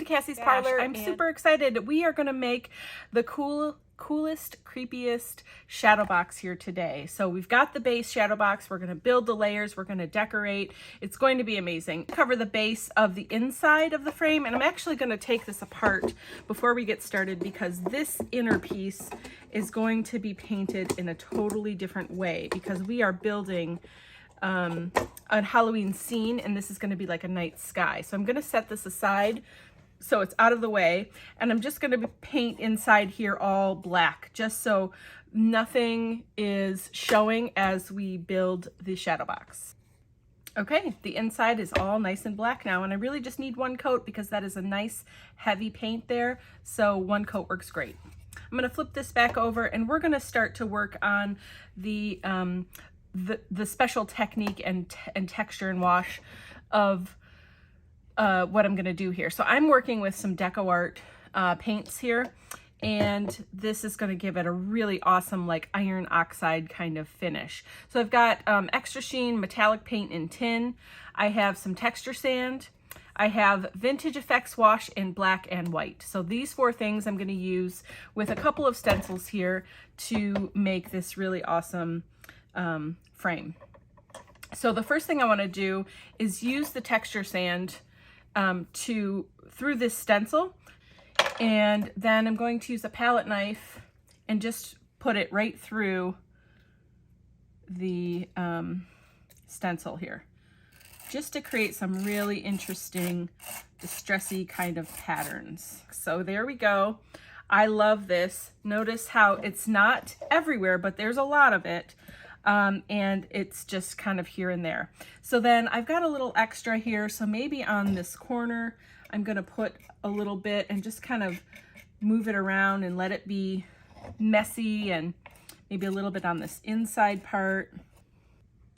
Kassy's Parlor. I'm super excited. We are going to make the coolest, creepiest shadow box here today. So we've got the base shadow box. We're going to build the layers. We're going to decorate. It's going to be amazing. Cover the base of the inside of the frame, and I'm actually going to take this apart before we get started because this inner piece is going to be painted in a totally different way because we are building a Halloween scene, and this is going to be like a night sky. So I'm going to set this aside so it's out of the way, and I'm just going to paint inside here all black just so nothing is showing as we build the shadow box. Okay, the inside is all nice and black now, and I really just need one coat because that is a nice heavy paint there, so one coat works great. I'm going to flip this back over, and we're going to start to work on the special technique and texture and wash of what I'm going to do here. So I'm working with some DecoArt paints here, and this is going to give it a really awesome like iron oxide kind of finish. So I've got extra sheen metallic paint in tin. I have some texture sand. I have vintage effects wash in black and white. So these four things I'm going to use with a couple of stencils here to make this really awesome frame. So the first thing I want to do is use the texture sand through this stencil, and then I'm going to use a palette knife and just put it right through the stencil here, just to create some really interesting distressy kind of patterns. So there we go. I love this. Notice how it's not everywhere, but there's a lot of it. And it's just kind of here and there. So then I've got a little extra here. So maybe on this corner, I'm going to put a little bit and just kind of move it around and let it be messy, and maybe a little bit on this inside part.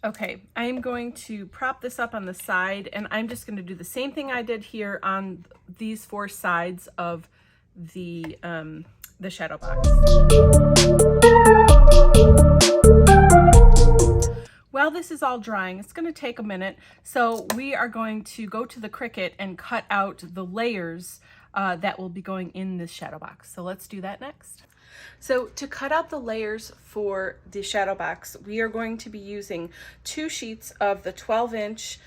Okay, I'm going to prop this up on the side, and I'm just going to do the same thing I did here on these four sides of the shadow box. While this is all drying, it's going to take a minute, so we are going to go to the Cricut and cut out the layers that will be going in this shadow box. So let's do that next. So to cut out the layers for the shadow box, we are going to be using 2 sheets of the 12-inch,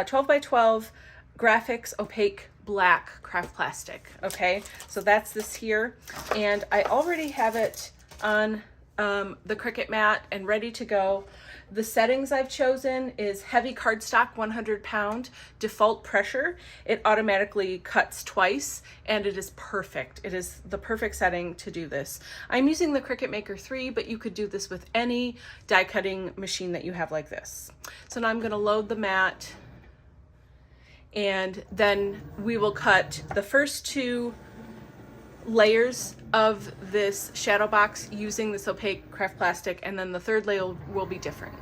12 by 12 Grafix opaque black craft plastic. Okay, so that's this here, and I already have it on the Cricut mat and ready to go. The settings I've chosen is heavy cardstock, 100-pound, default pressure. It automatically cuts twice, and it is perfect. It is the perfect setting to do this. I'm using the Cricut Maker 3, but you could do this with any die cutting machine that you have like this. So now I'm going to load the mat, and then we will cut the first 2 layers of this shadow box using this opaque craft plastic, and then the third layer will be different.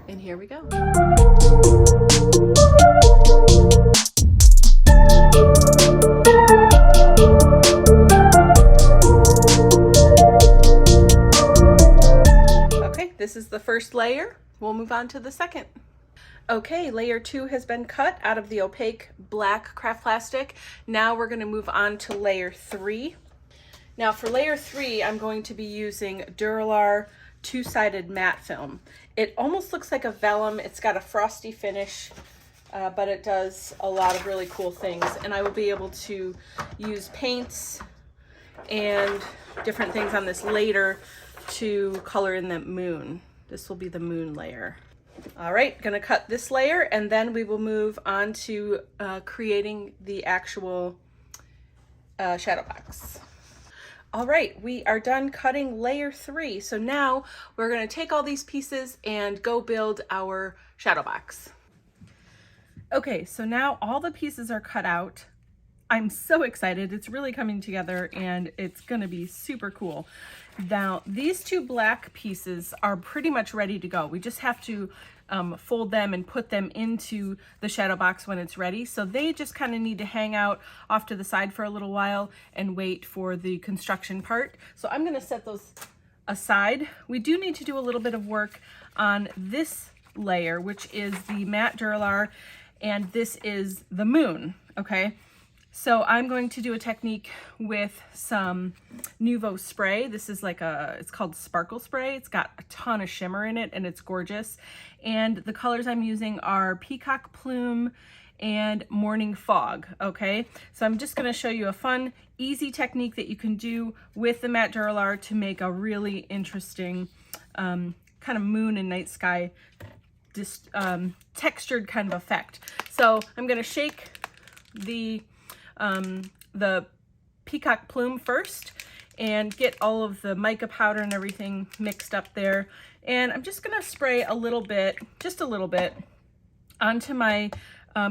And here we go. Okay, this is the first layer. We'll move on to the second. Okay, layer 2 has been cut out of the opaque black craft plastic. Now we're going to move on to layer 3. Now for layer 3, I'm going to be using Duralar 2-sided matte film. It almost looks like a vellum. It's got a frosty finish, but it does a lot of really cool things. And I will be able to use paints and different things on this later to color in the moon. This will be the moon layer. All right, gonna cut this layer, and then we will move on to creating the actual shadow box. All right, we are done cutting layer 3. So now we're gonna take all these pieces and go build our shadow box. Okay, so now all the pieces are cut out. I'm so excited. It's really coming together, and it's gonna be super cool. Now, these 2 black pieces are pretty much ready to go. We just have to fold them and put them into the shadow box when it's ready. So they just kind of need to hang out off to the side for a little while and wait for the construction part. So I'm gonna set those aside. We do need to do a little bit of work on this layer, which is the matte Duralar, and this is the moon, okay? So I'm going to do a technique with some Nuvo spray. This is like it's called Sparkle Spray. It's got a ton of shimmer in it and it's gorgeous. And the colors I'm using are Peacock Plume and Morning Fog, okay? So I'm just gonna show you a fun, easy technique that you can do with the matte Duralar to make a really interesting kind of moon and night sky textured kind of effect. So I'm gonna shake the Peacock Plume first and get all of the mica powder and everything mixed up there. And I'm just gonna spray a little bit, just a little bit, onto my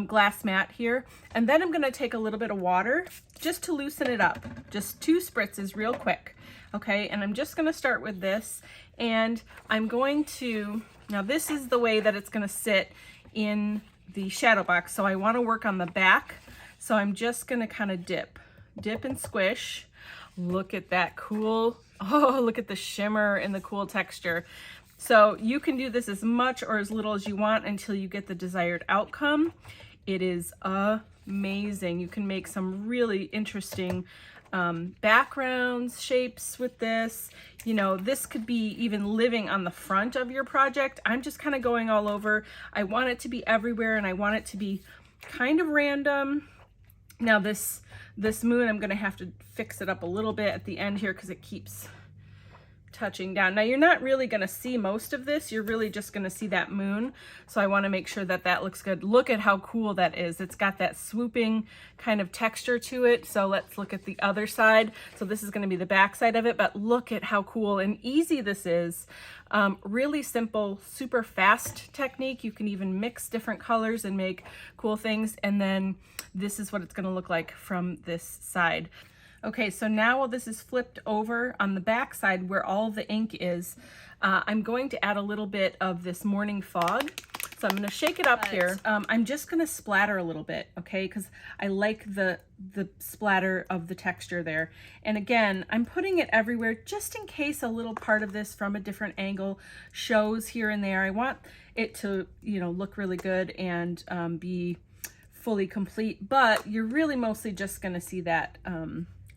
glass mat here. And then I'm gonna take a little bit of water just to loosen it up. Just 2 spritzes real quick, okay? And I'm just gonna start with this. And I'm going to, now this is the way that it's gonna sit in the shadow box. So I wanna work on the back. So I'm just gonna kind of dip and squish. Look at that cool, oh, look at the shimmer and the cool texture. So you can do this as much or as little as you want until you get the desired outcome. It is amazing. You can make some really interesting backgrounds, shapes with this. You know, this could be even living on the front of your project. I'm just kind of going all over. I want it to be everywhere and I want it to be kind of random. Now this moon, I'm gonna have to fix it up a little bit at the end here because it keeps touching down. Now you're not really gonna see most of this, you're really just gonna see that moon. So I wanna make sure that that looks good. Look at how cool that is. It's got that swooping kind of texture to it. So let's look at the other side. So this is gonna be the back side of it, but look at how cool and easy this is. Really simple, super fast technique. You can even mix different colors and make cool things. And then this is what it's gonna look like from this side. Okay, so now while this is flipped over on the back side where all the ink is, I'm going to add a little bit of this Morning Fog. So I'm gonna shake it up here. I'm just gonna splatter a little bit, okay? Because I like the splatter of the texture there. And again, I'm putting it everywhere just in case a little part of this from a different angle shows here and there. I want it to, you know, look really good and be fully complete, but you're really mostly just gonna see that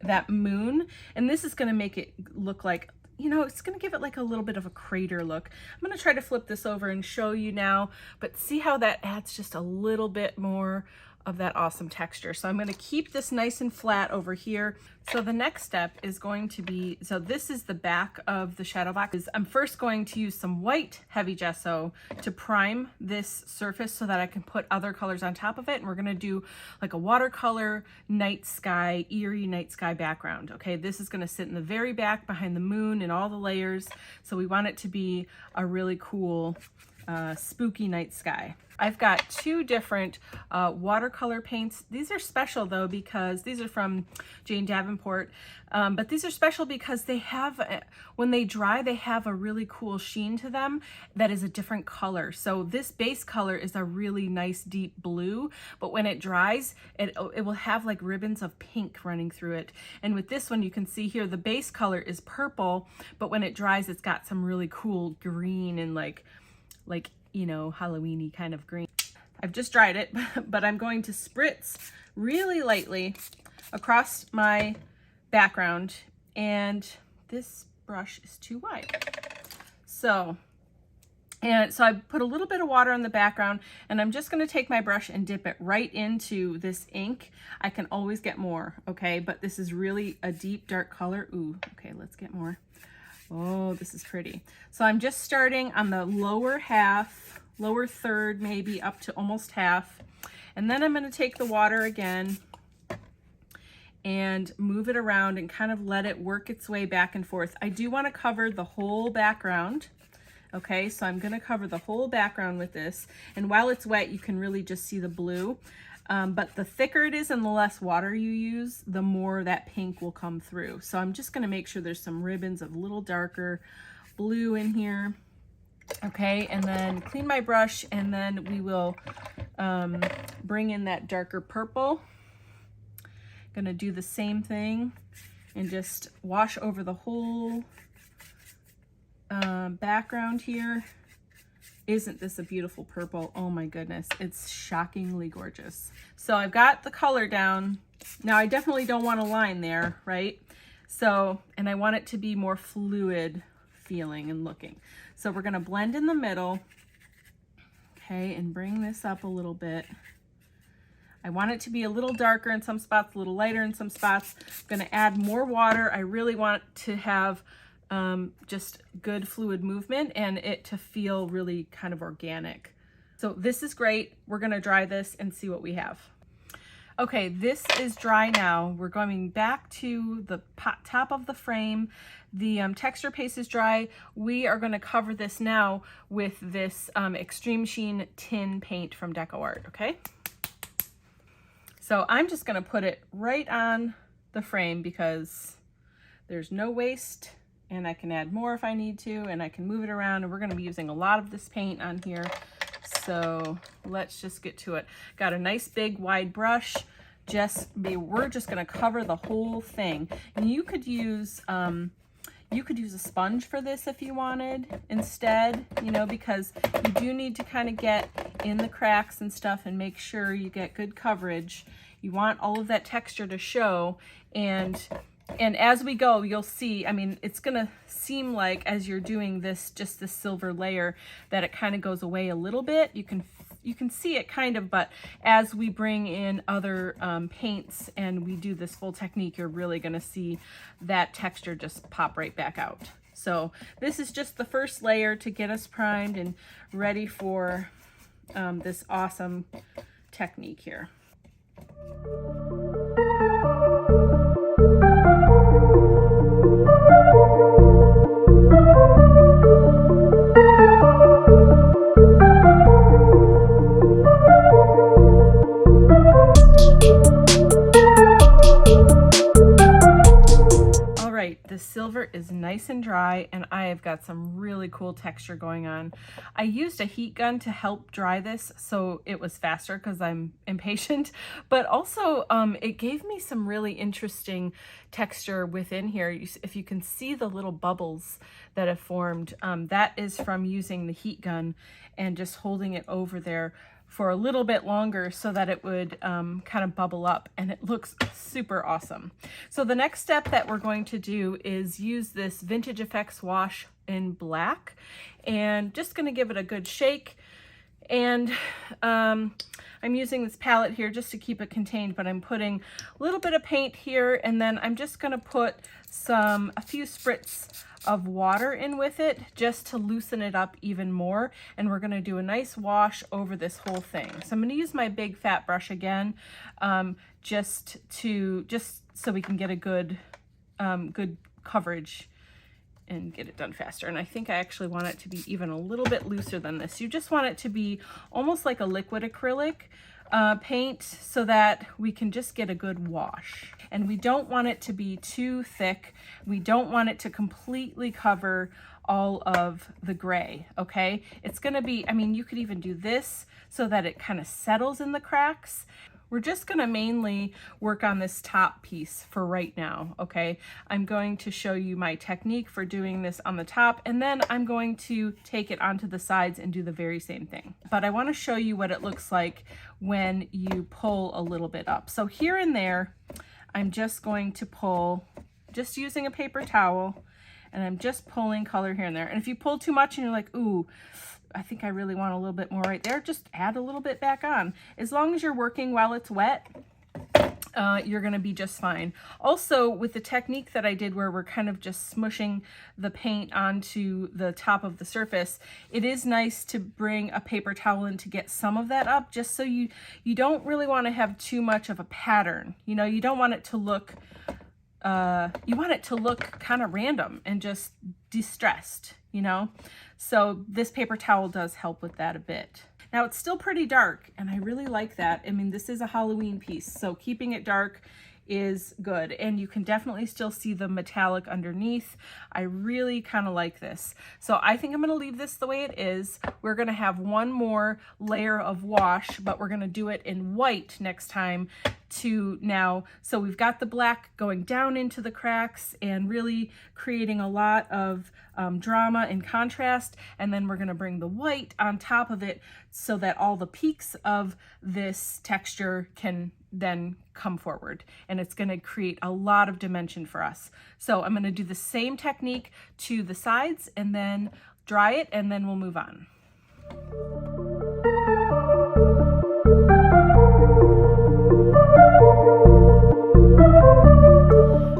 that moon, and this is going to make it look like, you know, it's going to give it like a little bit of a crater look. I'm going to try to flip this over and show you now, but see how that adds just a little bit more of that awesome texture. So I'm going to keep this nice and flat over here. So the next step is going to be, so this is the back of the shadow box. I'm first going to use some white heavy gesso to prime this surface so that I can put other colors on top of it. And we're going to do like a watercolor night sky, eerie night sky background. Okay, this is going to sit in the very back behind the moon and all the layers. So we want it to be a really cool spooky night sky. I've got 2 different watercolor paints. These are special though because these are from Jane Davenport, but these are special because they have, when they dry, they have a really cool sheen to them that is a different color. So this base color is a really nice deep blue, but when it dries, it will have like ribbons of pink running through it. And with this one, you can see here, the base color is purple, but when it dries, it's got some really cool green and like, you know, Halloween-y kind of green. I've just dried it, but I'm going to spritz really lightly across my background, and this brush is too wide. So I put a little bit of water on the background, and I'm just gonna take my brush and dip it right into this ink. I can always get more, okay? But this is really a deep, dark color. Ooh, okay, let's get more. Oh, this is pretty. So I'm just starting on the lower half, lower third, maybe up to almost half. And then I'm going to take the water again and move it around and kind of let it work its way back and forth. I do want to cover the whole background. Okay, so I'm going to cover the whole background with this. And while it's wet, you can really just see the blue. But the thicker it is and the less water you use, the more that pink will come through. So I'm just going to make sure there's some ribbons of a little darker blue in here. Okay, and then clean my brush, and then we will bring in that darker purple. Going to do the same thing and just wash over the whole background here Isn't this a beautiful purple? Oh my goodness, it's shockingly gorgeous. So I've got the color down. Now I definitely don't want a line there, right? So, and I want it to be more fluid feeling and looking. So we're gonna blend in the middle, okay, and bring this up a little bit. I want it to be a little darker in some spots, a little lighter in some spots. I'm gonna add more water. I really want to have just good fluid movement and it to feel really kind of organic. So this is great. We're gonna dry this and see what we have. Okay, this is dry now. We're going back to the top of the frame. The texture paste is dry. We are gonna cover this now with this Extreme Sheen tin paint from DecoArt, okay? So I'm just gonna put it right on the frame because there's no waste, and I can add more if I need to, and I can move it around, and we're gonna be using a lot of this paint on here. So let's just get to it. Got a nice big wide brush. We're just gonna cover the whole thing. And you could use a sponge for this if you wanted instead, you know, because you do need to kind of get in the cracks and stuff and make sure you get good coverage. You want all of that texture to show, and as we go, you'll see, I mean, it's gonna seem like as you're doing this, just this silver layer, that it kind of goes away a little bit. You can see it kind of, but as we bring in other paints and we do this full technique, you're really gonna see that texture just pop right back out. So this is just the first layer to get us primed and ready for this awesome technique here. The silver is nice and dry, and I have got some really cool texture going on. I used a heat gun to help dry this, so it was faster because I'm impatient, but also it gave me some really interesting texture within here. If you can see the little bubbles that have formed, that is from using the heat gun and just holding it over there for a little bit longer so that it would kind of bubble up, and it looks super awesome. So the next step that we're going to do is use this Vintage Effects wash in black, and just gonna give it a good shake. And I'm using this palette here just to keep it contained, but I'm putting a little bit of paint here, and then I'm just gonna put a few spritz of water in with it just to loosen it up even more, and we're going to do a nice wash over this whole thing. So I'm going to use my big fat brush again, just so we can get a good coverage and get it done faster. And I think I actually want it to be even a little bit looser than this. You just want it to be almost like a liquid acrylic paint so that we can just get a good wash. And we don't want it to be too thick. We don't want it to completely cover all of the gray, okay? It's gonna be, I mean, you could even do this so that it kind of settles in the cracks. We're just gonna mainly work on this top piece for right now, okay? I'm going to show you my technique for doing this on the top, and then I'm going to take it onto the sides and do the very same thing. But I wanna show you what it looks like when you pull a little bit up. So here and there, I'm just going to pull, just using a paper towel, and I'm just pulling color here and there. And if you pull too much and you're like, ooh, I think I really want a little bit more right there, just add a little bit back on. As long as you're working while it's wet, you're gonna be just fine. Also, with the technique that I did where we're kind of just smushing the paint onto the top of the surface, it is nice to bring a paper towel in to get some of that up, just so you don't really wanna have too much of a pattern. You know, you don't want it to look, you want it to look kind of random and just distressed, you know? So this paper towel does help with that a bit. Now it's still pretty dark, and I really like that. I mean, this is a Halloween piece, so keeping it dark is good, and you can definitely still see the metallic underneath. I really kind of like this. So I think I'm gonna leave this the way it is. We're gonna have one more layer of wash, but we're gonna do it in white next time to now, so we've got the black going down into the cracks and really creating a lot of drama and contrast, and then we're going to bring the white on top of it so that all the peaks of this texture can then come forward, and it's going to create a lot of dimension for us. So I'm going to do the same technique to the sides and then dry it, and then we'll move on.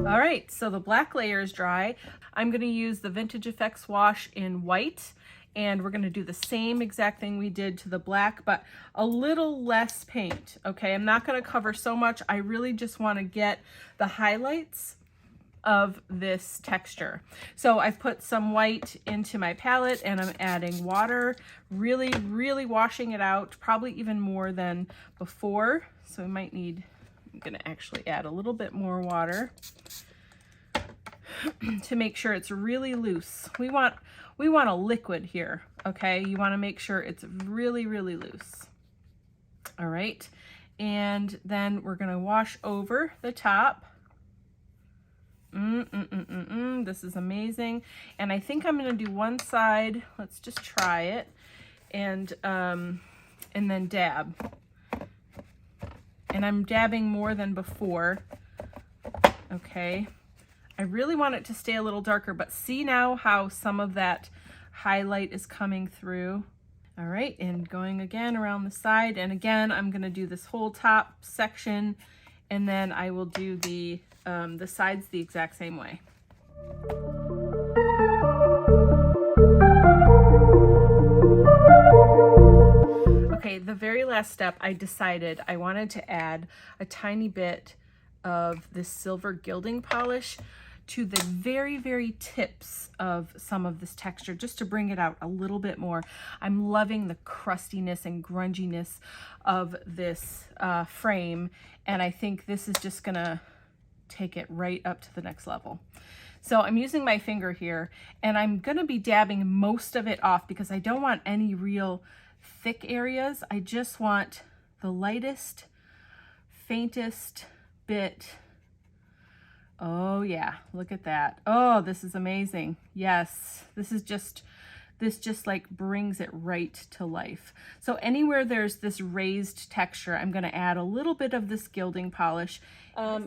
All right, so the black layer is dry. I'm going to use the Vintage Effects wash in white, and we're going to do the same exact thing we did to the black, but a little less paint. Okay, I'm not going to cover so much. I really just want to get the highlights of this texture. So I've put some white into my palette, and I'm adding water, really washing it out, probably even more than before. So I might need, I'm going to actually add a little bit more water to make sure it's really loose. We want a liquid here, okay? You want to make sure it's really loose. All right, and then we're going to wash over the top. This is amazing. And I think I'm going to do one side. Let's just try it, and then dab. And I'm dabbing more than before. Okay. I really want it to stay a little darker, but see now how some of that highlight is coming through. All right, and going again around the side, and again I'm going to do this whole top section, and then I will do the sides the exact same way. Okay, the very last step, I decided I wanted to add a tiny bit of this silver gilding polish to the very tips of some of this texture, just to bring it out a little bit more. I'm loving the crustiness and grunginess of this frame, and I think this is just gonna take it right up to the next level. So I'm using my finger here, and I'm gonna be dabbing most of it off because I don't want any real thick areas. I just want the lightest, faintest bit. Oh yeah, look at that. Oh, this is amazing. Yes, this just like brings it right to life. So anywhere there's this raised texture, I'm going to add a little bit of this gilding polish.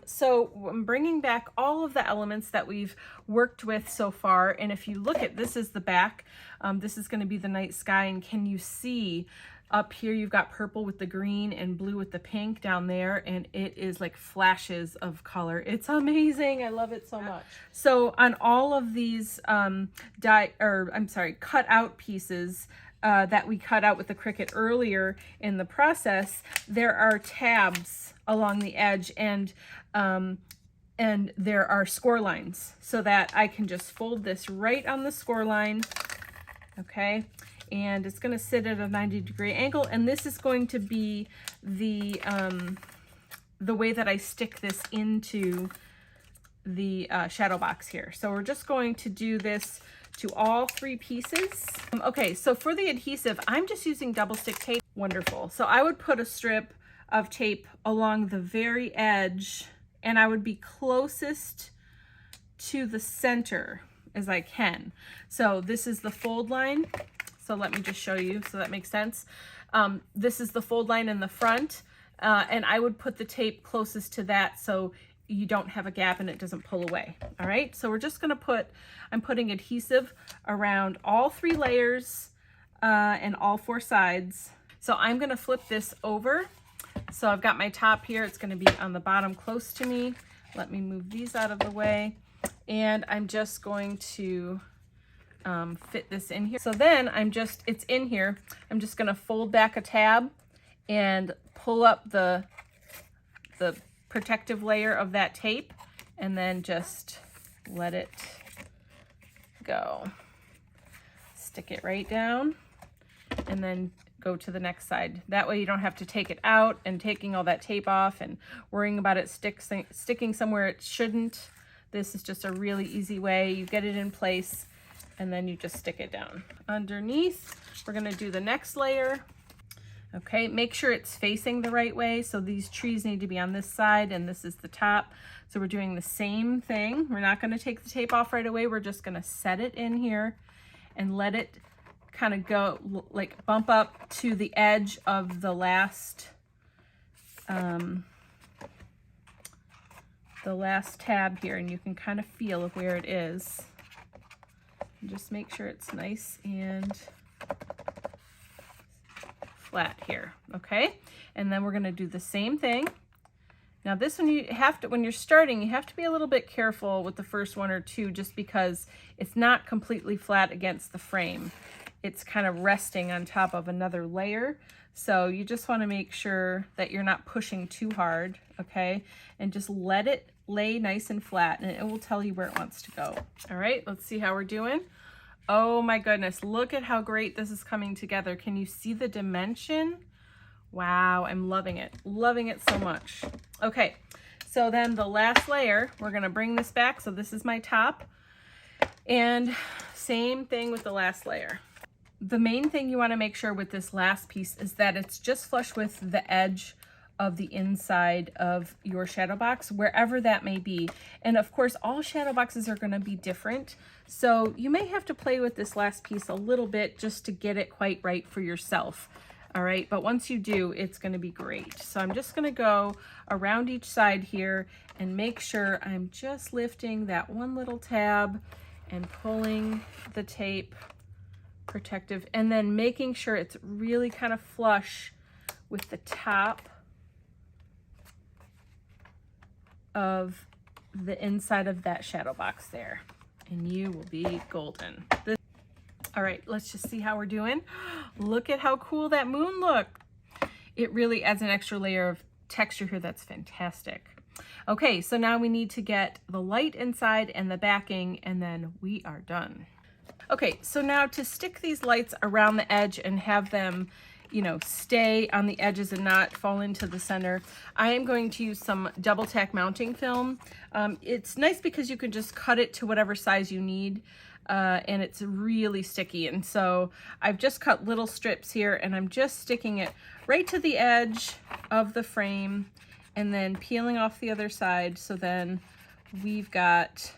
So I'm bringing back all of the elements that we've worked with so far. And if you look at, this is the back, this is going to be the night sky. And can you see up here, you've got purple with the green and blue with the pink down there, and it is like flashes of color. It's amazing. I love it so much. So on all of these cut out pieces that we cut out with the Cricut earlier in the process, there are tabs along the edge, and there are score lines, so that I can just fold this right on the score line. Okay. And it's going to sit at a 90-degree angle, and this is going to be the way that I stick this into the shadow box here. So we're just going to do this to all three pieces. Okay, so for the adhesive, I'm just using double stick tape. Wonderful. So I would put a strip of tape along the very edge, and I would be closest to the center as I can. So this is the fold line. So let me just show you so that makes sense. This is the fold line in the front, and I would put the tape closest to that so you don't have a gap and it doesn't pull away. All right, so we're just gonna I'm putting adhesive around all three layers and all four sides. So I'm gonna flip this over. So I've got my top here, it's gonna be on the bottom close to me. Let me move these out of the way. And I'm just going to fit this in here. So then it's in here. I'm just going to fold back a tab and pull up the protective layer of that tape, and then just let it go. Stick it right down, and then go to the next side. That way you don't have to take it out and taking all that tape off and worrying about it sticking somewhere it shouldn't. This is just a really easy way. You get it in place, and then you just stick it down. Underneath, we're gonna do the next layer. Okay, make sure it's facing the right way. So these trees need to be on this side and this is the top. So we're doing the same thing. We're not going to take the tape off right away. We're just going to set it in here and let it kind of go, like bump up to the edge of the last tab here, and you can kind of feel where it is. And just make sure it's nice and flat here, okay? And then we're gonna do the same thing. Now this one, when you're starting, you have to be a little bit careful with the first one or two, just because it's not completely flat against the frame. It's kind of resting on top of another layer. So you just wanna make sure that you're not pushing too hard, okay? And just let it lay nice and flat, and it will tell you where it wants to go. All right, let's see how we're doing. Oh my goodness, look at how great this is coming together. Can you see the dimension? Wow, I'm loving it so much. Okay, so then the last layer, we're gonna bring this back. So this is my top, and same thing with the last layer. The main thing you wanna make sure with this last piece is that it's just flush with the edge of the inside of your shadow box, wherever that may be. And of course, all shadow boxes are gonna be different. So you may have to play with this last piece a little bit just to get it quite right for yourself. All right, but once you do, it's gonna be great. So I'm just gonna go around each side here and make sure I'm just lifting that one little tab and pulling the tape protective, and then making sure it's really kind of flush with the top of the inside of that shadow box there, and you will be golden. All right, let's just see how we're doing. Look at how cool that moon looked. It really adds an extra layer of texture here. That's fantastic. Okay, so now we need to get the light inside and the backing, and then we are done. Okay, so now to stick these lights around the edge and have them, you know, stay on the edges and not fall into the center, I am going to use some double tack mounting film. It's nice because you can just cut it to whatever size you need, and it's really sticky. And so I've just cut little strips here, and I'm just sticking it right to the edge of the frame and then peeling off the other side. So then we've got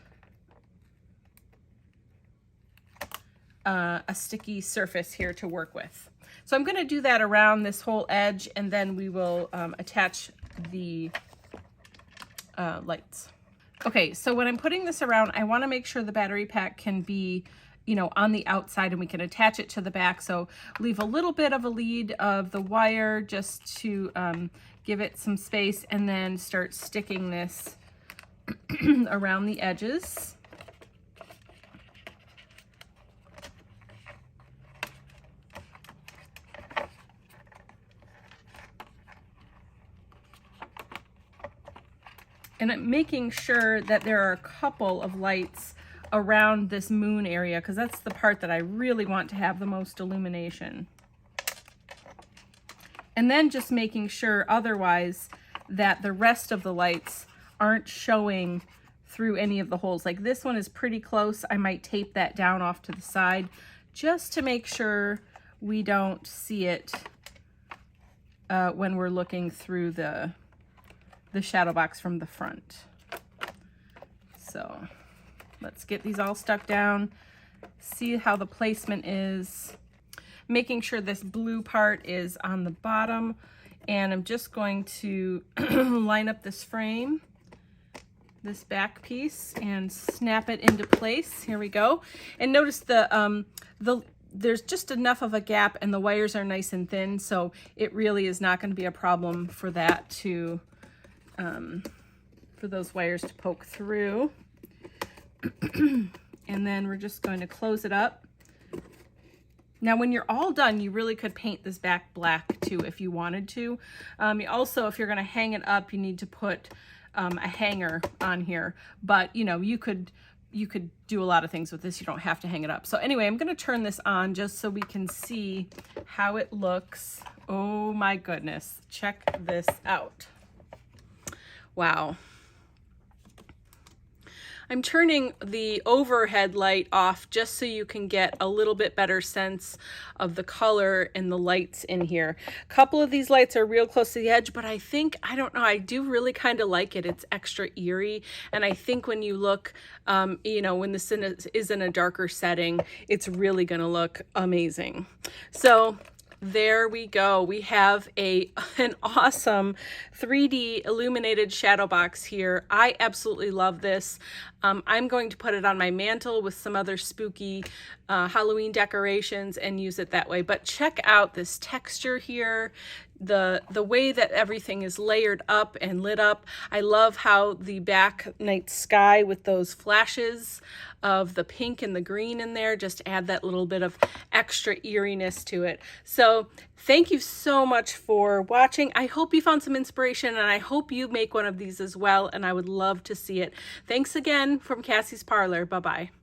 a sticky surface here to work with. So I'm going to do that around this whole edge, and then we will attach the lights. Okay, so when I'm putting this around, I want to make sure the battery pack can be, you know, on the outside, and we can attach it to the back. So leave a little bit of a lead of the wire just to give it some space, and then start sticking this around the edges. And I'm making sure that there are a couple of lights around this moon area, because that's the part that I really want to have the most illumination. And then just making sure otherwise that the rest of the lights aren't showing through any of the holes. Like this one is pretty close. I might tape that down off to the side just to make sure we don't see it when we're looking through the shadow box from the front. So let's get these all stuck down, see how the placement is, making sure this blue part is on the bottom. And I'm just going to line up this frame, this back piece, and snap it into place. Here we go. And notice there's just enough of a gap, and the wires are nice and thin, so it really is not going to be a problem for that to for those wires to poke through. And then we're just going to close it up. Now when you're all done, you really could paint this back black too if you wanted to. Also, if you're going to hang it up, you need to put a hanger on here, but you know, you could do a lot of things with this. You don't have to hang it up. So anyway, I'm going to turn this on just so we can see how it looks. Oh my goodness, check this out. Wow. I'm turning the overhead light off just so you can get a little bit better sense of the color and the lights in here. A couple of these lights are real close to the edge, but I think, I don't know, I do really kind of like it. It's extra eerie, and I think when you look, you know, when this is in a darker setting, it's really gonna look amazing. So there we go. We have an awesome 3D illuminated shadow box here. I absolutely love this. I'm going to put it on my mantle with some other spooky Halloween decorations and use it that way. But check out this texture here. The way that everything is layered up and lit up. I love how the back night sky with those flashes of the pink and the green in there just add that little bit of extra eeriness to it. So thank you so much for watching. I hope you found some inspiration, and I hope you make one of these as well, and I would love to see it. Thanks again from Kassy's Parlor. Bye-bye.